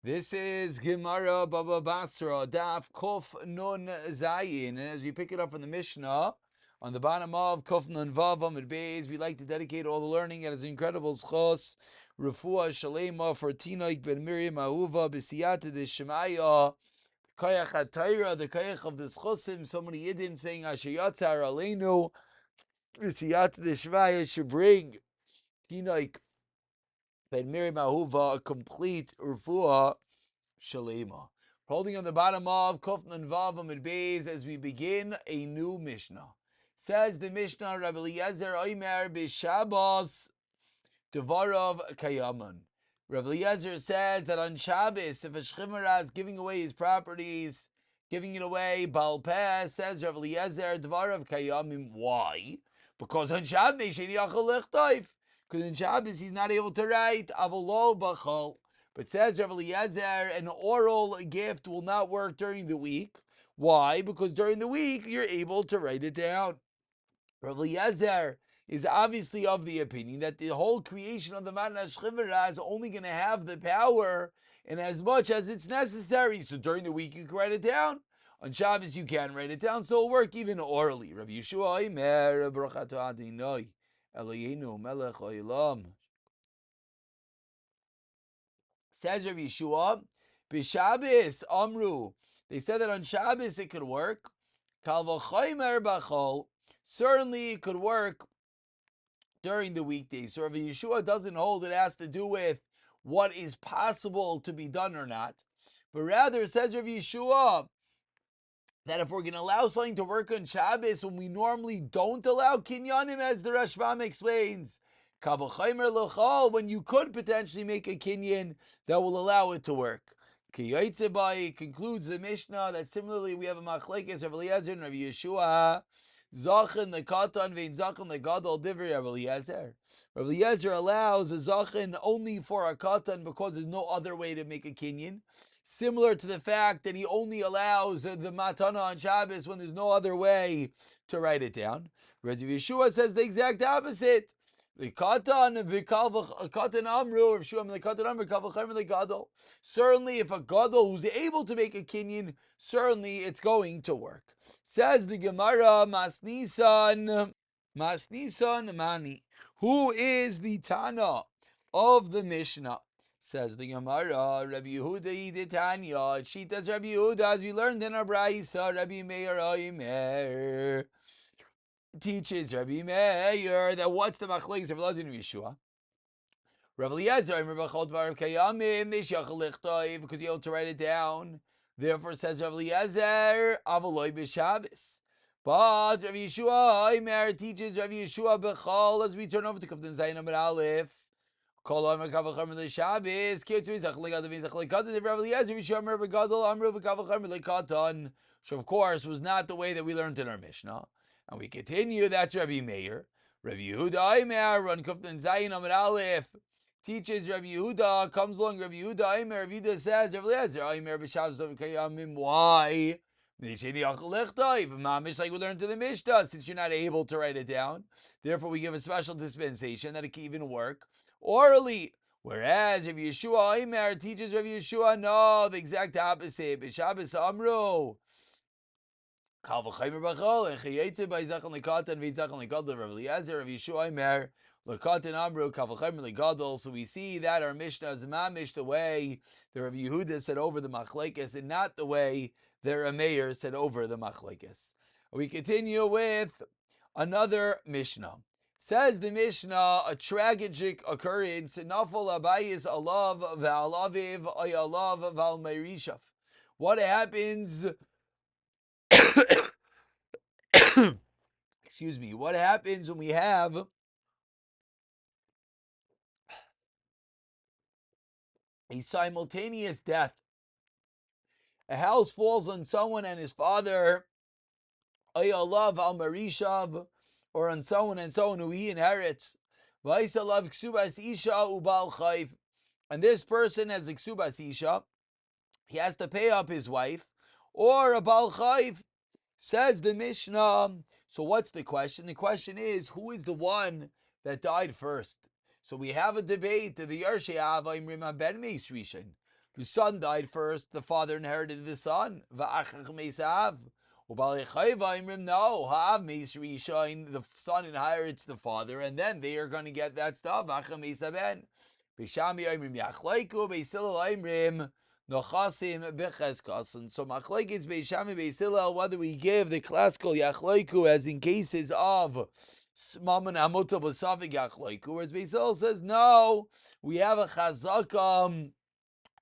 This is Gemara Baba Basra, Daf Kuf Nun Zayin. And as we pick it up from the Mishnah, on the bottom of Kuf Nun Vav Amid Beis, we like to dedicate all the learning at his incredible Zchos, Rafua Shalema for Tinok ben Miriam Ahuva, B'siyata de Shemaya, Kayach HaTayra, the Kayach of the Zchosim, so many Yidden saying Ashayatzar Aleinu, B'siyata de Shemaya should bring Tinok ben Miriam Ahuva a complete Rafua Shalima. Holding on the bottom of Kufnan Vav Amid Beis as we begin a new Mishnah. Says the Mishnah, Rabbi Eliezer Oimer B'Shabbos Devarav Kayaman. Rabbi Eliezer says that on Shabbos, if a shchimera is giving away his properties, giving it away, Baal Peh, says Rabbi Eliezer Devarav Kayamim. Why? Because on Shabbos, because in Shabbos he's not able to write Avolo Bachol. But says Rabbi Eliezer, an oral gift will not work during the week. Why? Because during the week, you're able to write it down. Rabbi Eliezer is obviously of the opinion that the whole creation of the Matan HaShchivera is only going to have the power in as much as it's necessary. So during the week, you can write it down. On Shabbos, you can't write it down, so it'll work even orally. Rabbi Yeshua Omer, Baruch Atah Adonai, Eloheinu melech haolam. Says Rabbi Yeshua, B'Shabbos Amru. They said that on Shabbos it could work. Kal v'chomer b'chol. Certainly it could work during the weekdays. So Rabbi Yeshua doesn't hold it has to do with what is possible to be done or not. But rather, says Rabbi Yeshua, that if we're going to allow something to work on Shabbos when we normally don't allow kinyanim, as the Rashbam explains, when you could potentially make a kinyan that will allow it to work. Concludes the Mishnah that similarly we have a machlekes Rabbi Eliezer and Rabbi Yeshua. Zachin the katan vein zachin the gadol divrei Rabbi Eliezer. Rabbi Eliezer allows a zachin only for a katan because there's no other way to make a kinyan. Similar to the fact that he only allows the matana on Shabbos when there's no other way to write it down. Rabbi Yeshua says the exact opposite. The katan amru of Shuam the katan amru kavachayim the gadol. Certainly, if a gadol who's able to make a kinyan, certainly it's going to work. Says the Gemara, Masnisan Mani. Who is the Tana of the Mishnah? Says the Gemara, Rabbi Yehuda the Tanya. Shitas Rabbi Yehuda, as we learned in our Braisa, Rabbi Meir Oimer teaches Rabbi Meir that what's the machlekes of Elazar and Yeshua? Rabbi Eliezer, because you're able to write it down. Therefore, says Rabbi Eliezer, Avaloi b'Shabbos. But Rabbi Yeshua, Oimer teaches Rabbi Yeshua b'chol. As we turn over to Kaftan Zayin Amid Aleph. Kol Omer Kavachar Shabbos. Kietzu Zach Legad V'Zach Lekatan. Rabbi Eliezer, Yeshua Omer b'Gadol Amru v'Kavachar Lekatan. So of course was not the way that we learned in our Mishnah. And we continue. That's Rabbi Meir. Rabbi Yehuda Oimer run Kaftan Zayin Amid Aleph. Teaches Rabbi Yehuda, comes along Rabbi Yehuda, Aimer, Rabbi Yehuda says, Rabbi Eliezer, Aimer b'Shabbos of Kayamim, why? Mamish, like we learned to the Mishnah, since you're not able to write it down, therefore we give a special dispensation that it can even work orally. Whereas Rabbi Yeshua, Aimer, teaches Rabbi Yeshua, no, the exact opposite. B'Shabbos Amru. Kal v'chaymer b'chol, and chayetze b'Yizachon lekatan v'Yizachon lekadol. Rabbi Eliezer, Rabbi Yeshua, Aimer. So we see that our Mishnah is mamish the way the Rabbi Yehuda said over the machlekes, and not the way the Rameir said over the machlekes. We continue with another Mishnah. Says the Mishnah, a tragic occurrence. Nafal abayis alav v'alaviv ayalav v'al meirishav. What happens? Excuse me. What happens when we have a simultaneous death? A house falls on someone and his father, Ayalav al Marishav, or on someone and someone who he inherits. Vaisalav ksubas isha ubal chayv. And this person has a ksubas isha. He has to pay up his wife, or a bal chayv. Says the Mishnah. So what's the question? The question is, who is the one that died first? So we have a debate. The Yarshei Ava Imrim Ben Meis Rishon. The son died first, the father inherited the son. Va'achach meisav. No, the son inherits the father, and then they are going to get that stuff. So machlokes Beishami Beisilel, whether we give the classical yachloiku as in cases of mammon hamuta b'safik yachloiku, whereas Beisilel says no, we have a chazaka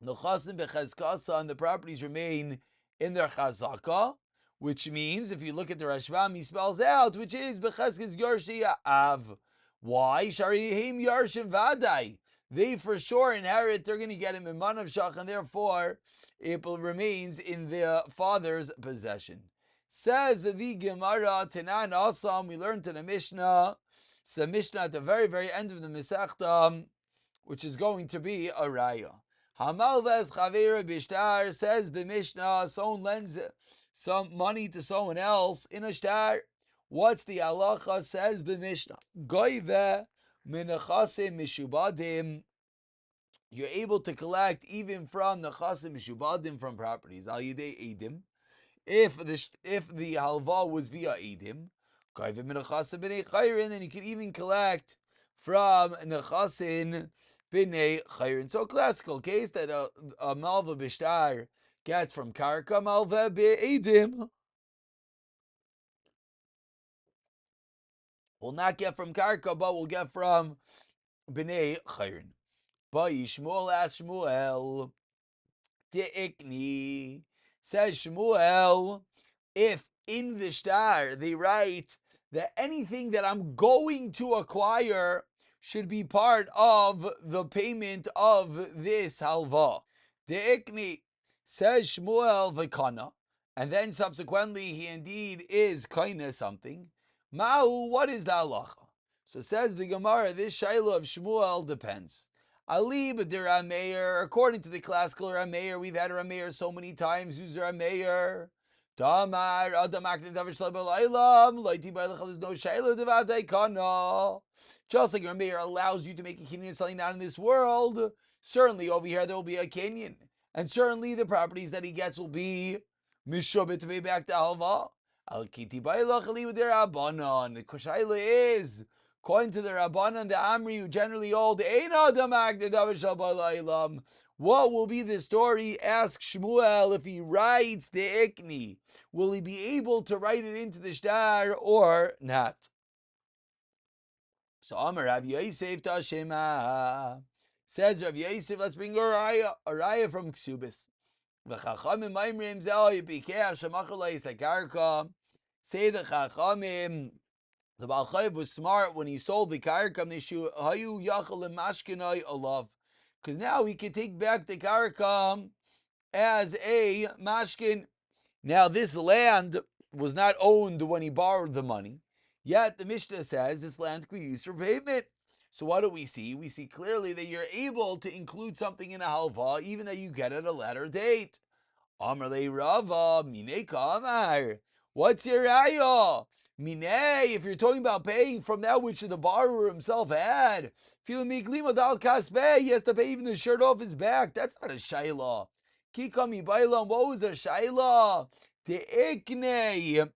nechasim bechazkasa, and the properties remain in their chazaka. Which means, if you look at the Rashbam, he spells out, which is Becheskes Yorshi Av. Why? Sharihim Yarshim Vadai. They for sure inherit, they're going to get him in Manav Shach, and therefore it remains in their father's possession. Says the Gemara, Tanan Asam, we learned in the Mishnah, it's a Mishnah at the very, very end of the Masechta, which is going to be a Raya. Hamalves Chavera Bishtar, says the Mishnah, someone lends some money to someone else in a shtar. What's the halacha? Says the Mishnah. Goive menachasim mishubadim. You're able to collect even from nechasim mishubadim, from properties. Al yidei edim. If the halva was via edim, goive menachasim b'nei chayrin, and you can even collect from nechasim b'nei chayrin. So classical case that a malva b'shtar gets from karka, malva be'edim will not get from karka, but will get from b'nei chayrin. But Shmuel asks Shmuel, De'ikni, says Shmuel, if in the shtar they write that anything that I'm going to acquire should be part of the payment of this halva. De'ikni, says Shmuel v'kana, and then subsequently he indeed is kaina something. Ma'u, what is the halacha? So says the Gemara, this shayla of Shmuel depends. Ali b'dir Rameir, according to the classical Rameir, we've had Rameir so many times. Who's Rameir? Damar adam akne davar shleim b'laylam loyti b'aylecha. There's no shayla devadei kana. Just like Rameir allows you to make a kinyan of something not in this world, certainly over here there will be a kinyan, and certainly the properties that he gets will be mishubit to pay back to halva. Al kiti b'aylecha li b'dir Rabbanan. The shayla is, according to the Rabbanan, the Amri, who generally hold, what will be the story? Ask Shmuel, if he writes the ikni, will he be able to write it into the shtar or not? So Amar Rav Yosef Tashema, says Rav Yosef, let's bring a raya from Ksubis. Say the Chachamim, the Baal Chayv was smart when he sold the karka. Because now he can take back the karka as a mashkin. Now this land was not owned when he borrowed the money, yet the Mishnah says this land could be used for payment. So what do we see? We see clearly that you're able to include something in a halva, even that you get at a later date. Amar le Rava, Mine Kamar. What's your raya? Mine, if you're talking about paying from that which the borrower himself had, he has to pay even the shirt off his back. That's not a shayla. Kikami bailam, what was a shayla? Te'ikne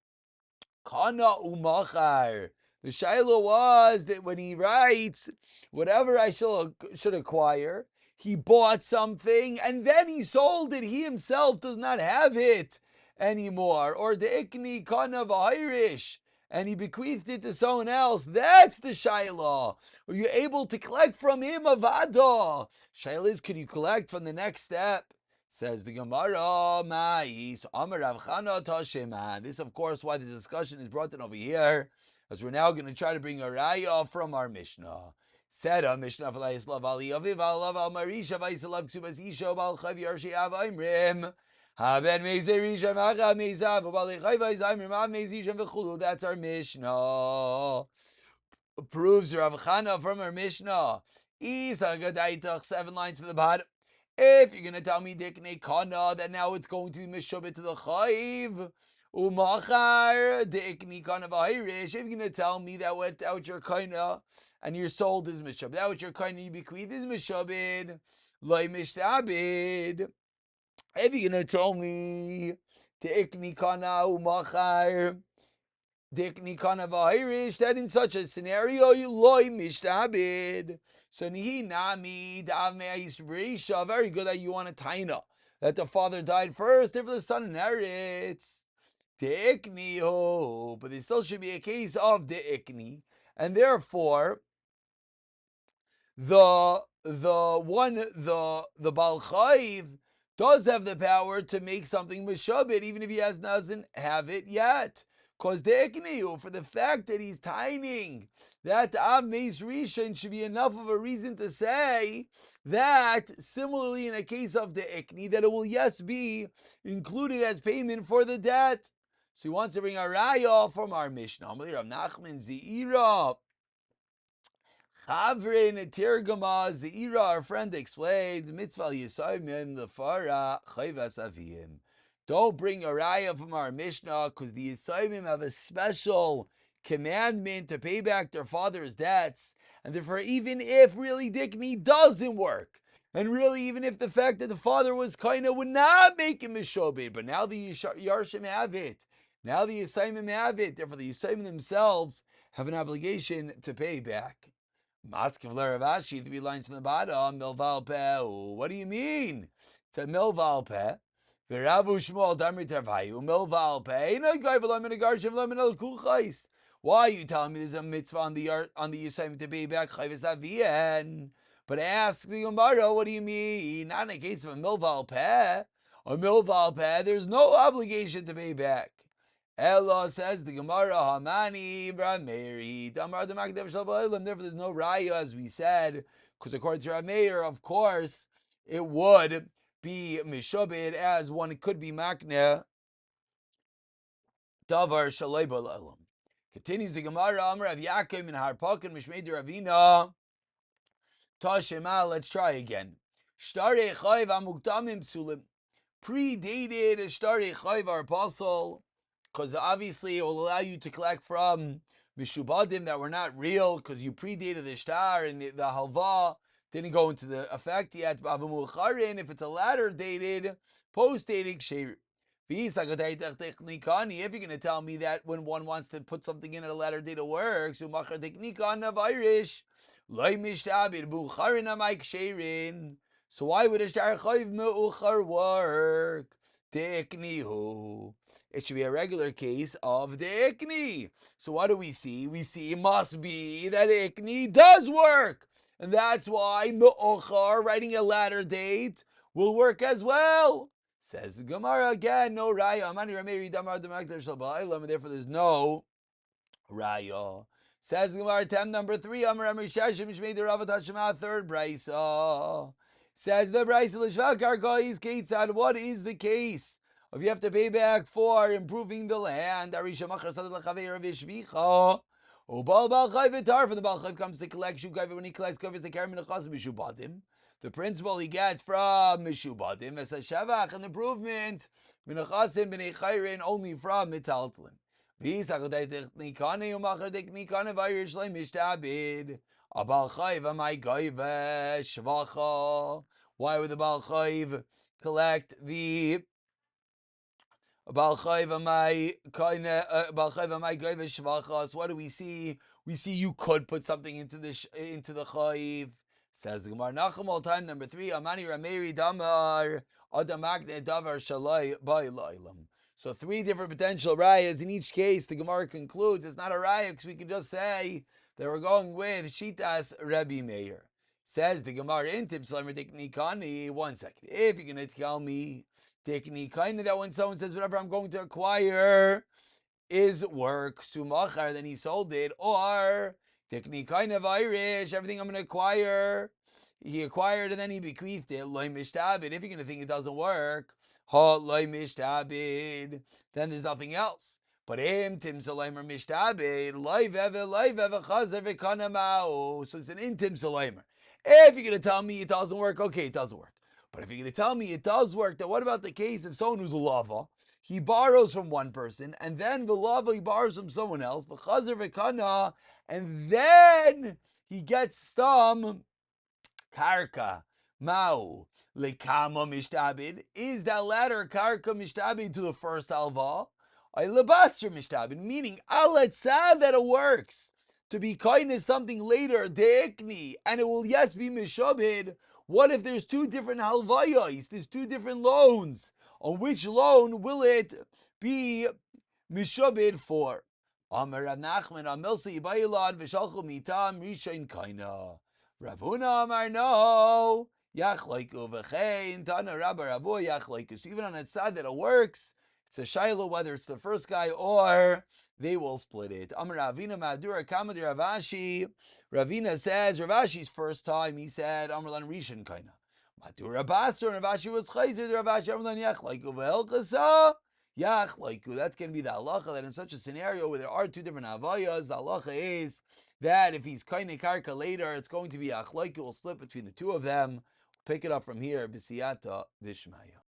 kana umachar. The shayla was that when he writes, whatever I should acquire, he bought something and then he sold it. He himself does not have it anymore. Or the ikni kana v'Irish, and he bequeathed it to someone else. That's the shayla. Are you able to collect from him avada? Shayla is, can you collect from the next step? Says the Gemara, Ma'is Amar Rav Chana Tashema. This, of course, why this discussion is brought in over here, as we're now going to try to bring a raya from our Mishnah. Said a Mishnah V'Layislav Ali Aviv Alav Al Marisha V'Yisalav Ksubas Isha Bal Chav Yarshi Av Mrim Haben Meizer Risha Macha Meizav V'Bal Chav Mrim Av Meizisha V'Chulu. That's our Mishnah. Proves Rav Chana from our Mishnah. Isa Gadaitach, 7 lines to the bottom. If you're going to tell me Dikne Kana that now it's going to be Mishubit to the Chayiv, Umachar deikni kana v'hirish. If you're going to tell me that what your kaina and your sold is mishabed, that what your kaina you bequeath is mishabed, loy mishtabed. If you're going to tell me deikni kana umachar deikni kana v'hirish, that in such a scenario you loy mishtabed. So nihi nami da'avmei yisbrisha. Very good that you want a taina that the father died first, therefore the son inherits. De'ikni, but there still should be a case of de'ikni, and therefore the Baal Chayv does have the power to make something mishabed, even if he doesn't have it yet. Because de'ikni, for the fact that he's tining that Av Meis Rishon should be enough of a reason to say that, similarly in a case of de'ikni, that it will yes be included as payment for the debt. So he wants to bring a raya from our Mishnah. Rav Nachman Zeira. Chavrin Tirgama Zeira, our friend explains, Mitzvah Yisayim Lefara Chayvas Avim. Don't bring a raya from our Mishnah, because the Yisayim have a special commandment to pay back their father's debts, and therefore even if really Dikni doesn't work, and really even if the fact that the father was kinda would not make him mishobed, but now the Yarshim have it, now the Yisayim have it, therefore the Yisayim themselves have an obligation to pay back. Maskiv Laravashi, 3 lines from the bottom, Milval Peh. What do you mean? It's a Milval Peh. V'ravu Shmuel Damri Tarvayu, Milval Peh. Why are you telling me there's a mitzvah on the Yisayim to pay back Chayvus Avien? But ask the Gemara, what do you mean? Not in the case of a Milval Peh. A Milval Peh, there's no obligation to pay back. Ella, says the Gemara, Hamani Brameri, Damar Damakdev Shalbailam. Therefore, there's no raya, as we said, because according to Rameir, of course, it would be Mishabed, as one could be Makne Davar Shalai Balalam. Continues the Gemara, Amar Rav Yaakov in Harpakan Mishmei Ravina. Tashema, let's try again. Shtare Chayv Amuktamim Sulim. Predated Shtare Chayv, our apostle, because obviously it will allow you to collect from mishubadim that were not real, because you predated the shtar and the halva didn't go into the effect yet. If it's a latter dated, post-dated ksher. If you're going to tell me that when one wants to put something in at a latter date it works, so why would a shtar chayv me'uchar work? It should be a regular case of the ikni. So what do we see? We see it must be that ikni does work. And that's why me'ochar, writing a latter date, will work as well. Says Gemara again, no raya. And therefore there's no raya. Says Gemara, tem number 3, third brisa. Says the brisa, what is the case if you have to pay back for improving the land? For the Baal Chayv comes to collect Shukai, when he collects Kavis the Karim Mishubadim. The principle he gets from Mishubadim as a Shavach, an improvement Minachasim b'nei Chayrin only from Mitaltlin. Why would the Baal Chayv collect the Baal Chayv amai goyve shvachas? What do we see? We see you could put something into the Chayv. Says the Gemara, Nachum all time number 3. Amani Rameri Damar Adamagne Davar Shalai Bailam. So 3 different potential rayas. In each case, the Gemara concludes it's not a raya, because we can just say that we're going with Shitas Rebbe Meir. Says the Gemara, Intib Slimer Tiknikani. 1 second. If you're going to tell me Tiknikani that when someone says whatever I'm going to acquire is work, Sumachar, then he sold it, or Tiknikani Irish, everything I'm going to acquire, he acquired and then he bequeathed it, Loy Mishtabid. If you're going to think it doesn't work, Ha Loy Mishtabid, then there's nothing else. But Tim Salaymer Mishtabid, Loy Veve Chazer Vikanamao. So it's an Intim Salaymer. If you're going to tell me it doesn't work, okay, it doesn't work. But if you're going to tell me it does work, then what about the case of someone who's a lava? He borrows from one person, and then the lava he borrows from someone else, v'chazer v'kana, and then he gets some karka. Mao lekama mishtabid. Is that latter karka mishtabid to the first halva? I lebasr mishtabid, meaning alatzah that it works. To be kind is something later, deikni, and it will yes be mishabid. What if there's two different halvayos? There's two different loans. On which loan will it be mishabid for? Amar Rav Nachman Amilsi Yibayilad v'shalchu mitam rishain kaina. Rav Huna Amar no. Yachlaiku v'chein tana Rabba Ravu yachlaiku. So even on its side that it works, it's a shayla whether it's the first guy or they will split it. Amar Ravina Madura Kamadi Ravashi. Ravina says Ravashi's first time he said Amar Lan Rishain kaina. Madura Basra and Ravashi was chayzer. Ravashi Amar Lan yachlaiku v'helchasa. Yachlaiku. That's going to be the halacha that in such a scenario where there are two different havayas, the halacha is that if he's kaine karka later, it's going to be achlaiku. Will split between the two of them. Pick it up from here. B'siyata v'shmaya.